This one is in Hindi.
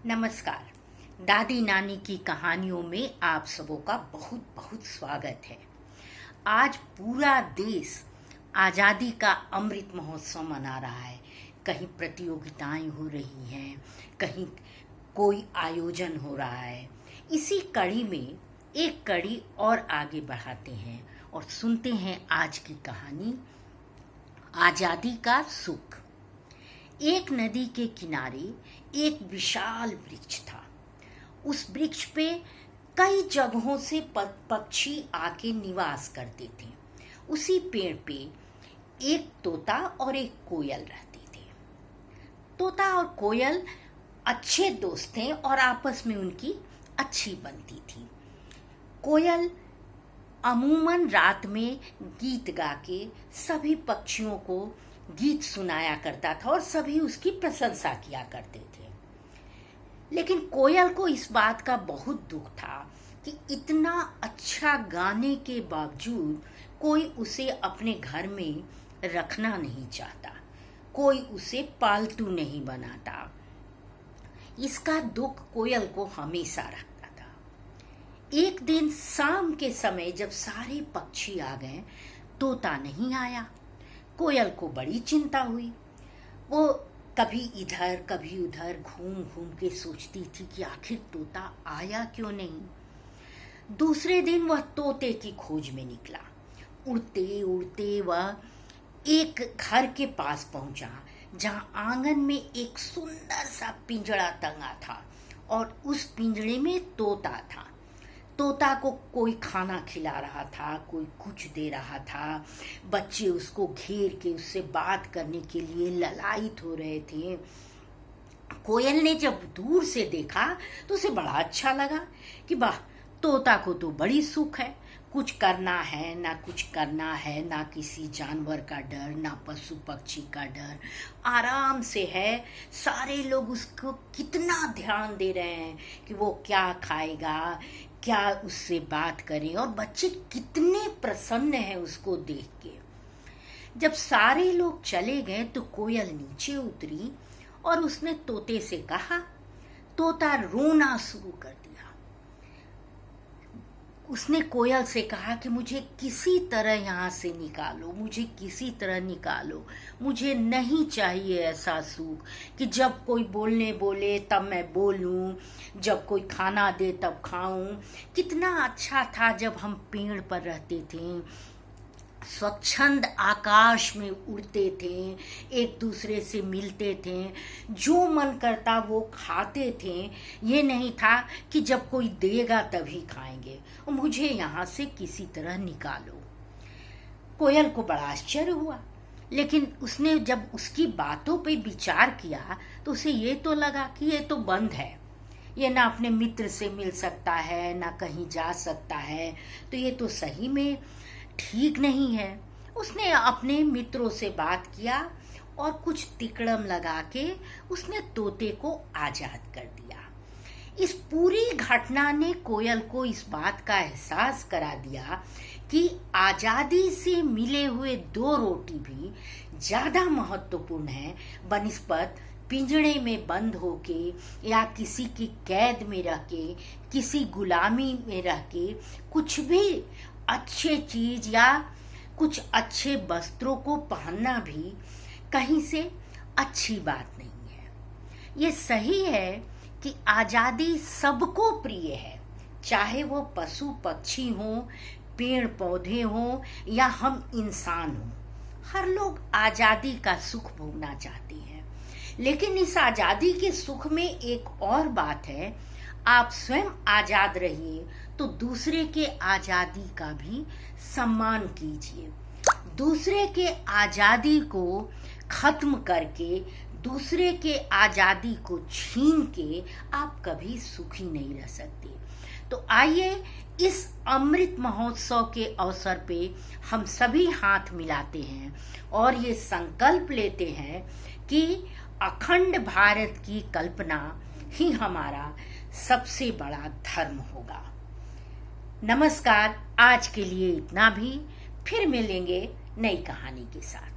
नमस्कार। दादी नानी की कहानियों में आप सबों का बहुत बहुत स्वागत है। आज पूरा देश आज़ादी का अमृत महोत्सव मना रहा है। कहीं प्रतियोगिताएं हो रही हैं, कहीं कोई आयोजन हो रहा है। इसी कड़ी में एक कड़ी और आगे बढ़ाते हैं और सुनते हैं आज की कहानी, आज़ादी का सुख। एक नदी के किनारे एक विशाल वृक्ष था। उस वृक्ष पे कई जगहों से पक्षी आके निवास करते थे। उसी पेड़ पे एक तोता और एक कोयल रहते थे। तोता और कोयल अच्छे दोस्त थे और आपस में उनकी अच्छी बनती थी। कोयल अमूमन रात में गीत गा के सभी पक्षियों को गीत सुनाया करता था और सभी उसकी प्रशंसा किया करते थे। लेकिन कोयल को इस बात का बहुत दुख था कि इतना अच्छा गाने के बावजूद कोई उसे अपने घर में रखना नहीं चाहता, कोई उसे पालतू नहीं बनाता। इसका दुख कोयल को हमेशा रखता था। एक दिन शाम के समय जब सारे पक्षी आ गए, तोता नहीं आया। कोयल को बड़ी चिंता हुई। वो कभी इधर कभी उधर घूम घूम के सोचती थी कि आखिर तोता आया क्यों नहीं। दूसरे दिन वह तोते की खोज में निकला। उड़ते उड़ते वह एक घर के पास पहुंचा जहां आंगन में एक सुंदर सा पिंजड़ा टंगा था और उस पिंजड़े में तोता था। तोता को कोई खाना खिला रहा था, कोई कुछ दे रहा था। बच्चे उसको घेर के उससे बात करने के लिए ललायित हो रहे थे। कोयल ने जब दूर से देखा तो उसे बड़ा अच्छा लगा कि वाह, तोता को तो बड़ी सुख है। कुछ करना है ना कुछ करना है, ना किसी जानवर का डर, ना पशु पक्षी का डर, आराम से है। सारे लोग उसको कितना ध्यान दे रहे हैं कि वो क्या खाएगा, क्या उससे बात करें, और बच्चे कितने प्रसन्न हैं उसको देख के। जब सारे लोग चले गए तो कोयल नीचे उतरी और उसने तोते से कहा। तोता रोना शुरू कर दिया। उसने कोयल से कहा कि मुझे किसी तरह यहाँ से निकालो, मुझे किसी तरह निकालो। मुझे नहीं चाहिए ऐसा सुख कि जब कोई बोलने बोले तब मैं बोलूं, जब कोई खाना दे तब खाऊं। कितना अच्छा था जब हम पेड़ पर रहते थे, स्वच्छंद आकाश में उड़ते थे, एक दूसरे से मिलते थे, जो मन करता वो खाते थे। ये नहीं था कि जब कोई देगा तभी खाएंगे। मुझे यहाँ से किसी तरह निकालो। कोयल को बड़ा आश्चर्य हुआ, लेकिन उसने जब उसकी बातों पे विचार किया तो उसे ये तो लगा कि ये तो बंद है, ये ना अपने मित्र से मिल सकता है, ना कहीं जा सकता है, तो ये तो सही में ठीक नहीं है। उसने अपने मित्रों से बात किया और कुछ तिकड़म लगा के उसने तोते को आजाद कर दिया। इस पूरी घटना ने कोयल को इस बात का एहसास करा दिया कि आजादी से मिले हुए 2 रोटी भी ज्यादा महत्वपूर्ण है बनिस्बत पिंजड़े में बंद होके या किसी की कैद में रह के, किसी गुलामी में रह के कुछ भी अच्छे चीज या कुछ अच्छे वस्त्रों को पहनना भी कहीं से अच्छी बात नहीं है। ये सही है कि आजादी सबको प्रिय है, चाहे वो पशु पक्षी हो, पेड़ पौधे हो या हम इंसान हो। हर लोग आजादी का सुख भोगना चाहते हैं। लेकिन इस आजादी के सुख में एक और बात है, आप स्वयं आजाद रहिए तो दूसरे के आजादी का भी सम्मान कीजिए। दूसरे के आजादी को खत्म करके, दूसरे के आजादी को छीन के आप कभी सुखी नहीं रह सकते। तो आइए इस अमृत महोत्सव के अवसर पे हम सभी हाथ मिलाते हैं और ये संकल्प लेते हैं कि अखंड भारत की कल्पना ही हमारा सबसे बड़ा धर्म होगा। नमस्कार। आज के लिए इतना भी, फिर मिलेंगे नई कहानी के साथ।